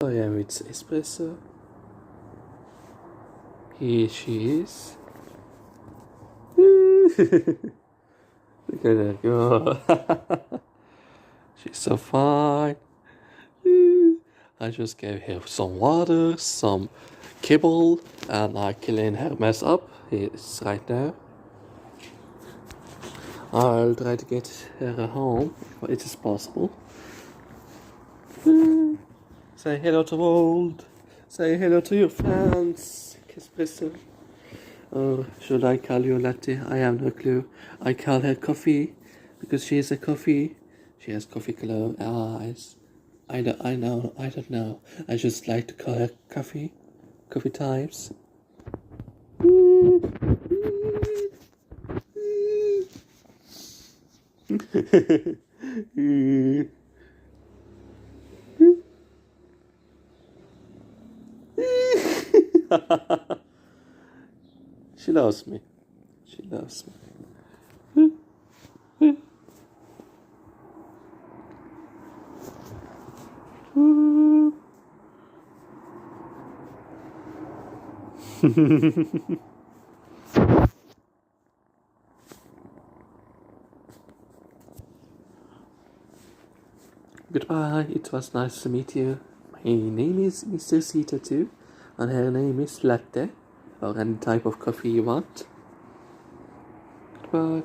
I am with espresso. Here she is. Look at her go. She's so fine. I just gave her some water, some kibble, and I clean her mess up. It's right now. I'll try to get her home if it is possible. Say hello to the world. Say hello to your fans. Espresso. Or should I call you Latte? I have no clue. I call her Coffee because she is a coffee. She has coffee color eyes. I don't know. I just like to call her Coffee. Coffee types. She loves me. She loves me. Goodbye, it was nice to meet you. My name is Mr. Sita too, and her name is Latte, or any type of coffee you want. Goodbye.